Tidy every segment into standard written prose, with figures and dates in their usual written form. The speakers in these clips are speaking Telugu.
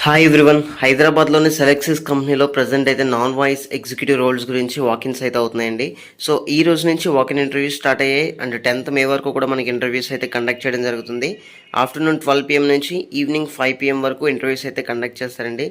Hi everyone. హైదరాబాద్లోని సెలెక్సిస్ కంపెనీలో ప్రజెంట్ అయితే నాన్ వాయిస్ ఎగ్జిక్యూటివ్ రోల్స్ గురించి వాకిన్స్ అయితే అవుతున్నాయండి. సో ఈ రోజు నుంచి వాకిన్ ఇంటర్వ్యూస్ స్టార్ట్ అయ్యాయి అండ్ 10th మే వరకు కూడా మనకి ఇంటర్వ్యూస్ అయితే కండక్ట్ చేయడం జరుగుతుంది. ఆఫ్టర్నూన్ 12 PM నుంచి ఈవినింగ్ 5 PM వరకు ఇంటర్వ్యూస్ అయితే కండక్ట్ చేస్తారండి.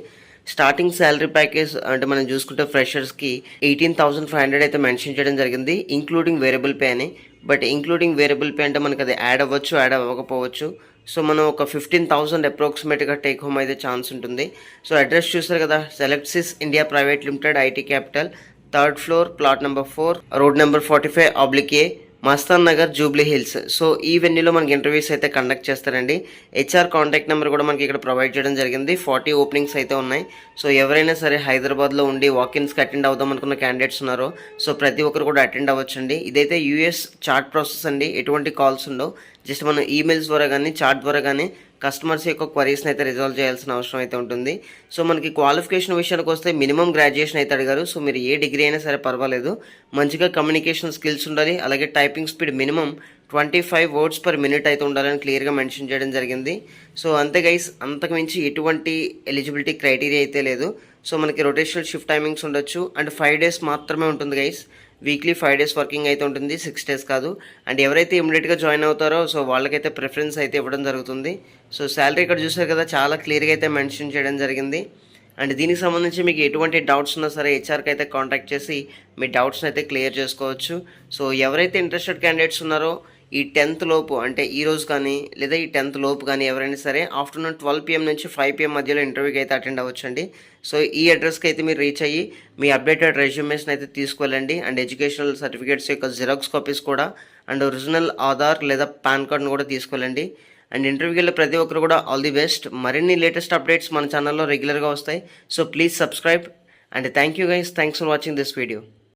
స్టార్టింగ్ శాలరీ ప్యాకేజ్ అంటే మనం చూసుకుంటే ఫ్రెషర్స్కి 18,500 అయితే మెన్షన్ చేయడం జరిగింది, ఇంక్లూడింగ్ వేరియబుల్ పే అని. బట్ ఇంక్లూడింగ్ వేరియబుల్ పే అంటే మనకి అది యాడ్ అవ్వచ్చు, యాడ్ అవ్వకపోవచ్చు. సో మనం ఒక 15,000 అప్రాక్సిమేట్గా టేక్ హోమ్ అయితే ఛాన్స్ ఉంటుంది. సో అడ్రస్ చూస్తారు కదా, Selexis India private limited, IT capital, 3rd floor, plot number 4, road number 45/A, Mastan Nagar, Jubilee Hills. So ఈ వెన్యూలో మనకి ఇంటర్వ్యూస్ అయితే కండక్ట్ చేస్తారండి. హెచ్ఆర్ కాంటాక్ట్ నెంబర్ కూడా మనకి ఇక్కడ ప్రొవైడ్ చేయడం జరిగింది. 40 ఓపెనింగ్స్ అయితే ఉన్నాయి. సో ఎవరైనా సరే హైదరాబాద్లో ఉండి వాకిన్స్కి అటెండ్ అవుదాం అనుకున్న క్యాండిడేట్స్ ఉన్నారో సో ప్రతి ఒక్కరు కూడా అటెండ్ అవ్వచ్చండి. ఇదైతే యూఎస్ చాట్ ప్రాసెస్ అండి, ఎటువంటి కాల్స్ ఉండవు. జస్ట్ మనం ఈమెయిల్స్ ద్వారా కానీ చాట్ ద్వారా కానీ కస్టమర్స్ యొక్క క్వరీస్ని అయితే రిజాల్వ్ చేయాల్సిన అవసరం అయితే ఉంటుంది. సో మనకి క్వాలిఫికేషన్ విషయానికి వస్తే మినిమం గ్రాడ్యుయేషన్ అయితే అడిగారు. సో మీరు ఏ డిగ్రీ అయినా సరే పర్వాలేదు, మంచిగా కమ్యూనికేషన్ స్కిల్స్ ఉండాలి. అలాగే typing speed minimum 25 words per minute అయితే ఉండాలని క్లియర్గా మెన్షన్ చేయడం జరిగింది. సో అంతే గైస్, అంతకుమించి ఎటువంటి ఎలిజిబిలిటీ క్రైటీరియా అయితే లేదు. సో మనకి రొటేషనల్ షిఫ్ట్ టైమింగ్స్ ఉండొచ్చు అండ్ 5 days మాత్రమే ఉంటుంది గైస్. వీక్లీ 5 days వర్కింగ్ అయితే ఉంటుంది, 6 days కాదు. అండ్ ఎవరైతే ఇమీడియట్గా జాయిన్ అవుతారో సో వాళ్ళకైతే ప్రిఫరెన్స్ అయితే ఇవ్వడం జరుగుతుంది. సో శాలరీ ఇక్కడ చూసారు కదా, చాలా క్లియర్గా అయితే మెన్షన్ చేయడం జరిగింది. అండ్ దీనికి సంబంధించి మీకు ఎటువంటి డౌట్స్ ఉన్నా సరే హెచ్ఆర్కి అయితే కాంటాక్ట్ చేసి మీ డౌట్స్ని అయితే క్లియర్ చేసుకోవచ్చు. సో ఎవరైతే ఇంట్రెస్టెడ్ క్యాండిడేట్స్ ఉన్నారో ఈ 10th లోపు అంటే ఈ రోజు కానీ లేదా ఈ 10th లోపు కానీ ఎవరైనా సరే ఆఫ్టర్నూన్ 12 PM నుంచి 5 PM మధ్యలో ఇంటర్వ్యూకి అయితే అటెండ్ అవ్వచ్చండి. సో ఈ అడ్రస్కి అయితే మీరు రీచ్ అయ్యి మీ అప్డేటెడ్ రెజ్యూమేస్ని అయితే తీసుకువెళ్ళండి. అండ్ ఎడ్యుకేషనల్ సర్టిఫికేట్స్ యొక్క జిరాక్స్ కాపీస్ కూడా అండ్ ఒరిజినల్ ఆధార్ లేదా పాన్ కార్డ్ని కూడా తీసుకెళ్ళండి. అండ్ ఇంటర్వ్యూకి వెళ్ళే ప్రతి ఒక్కరు కూడా ఆల్ ది బెస్ట్. మరిన్ని లేటెస్ట్ అప్డేట్స్ మన ఛానల్లో రెగ్యులర్గా వస్తాయి. So please subscribe and thank you guys. Thanks for watching this video.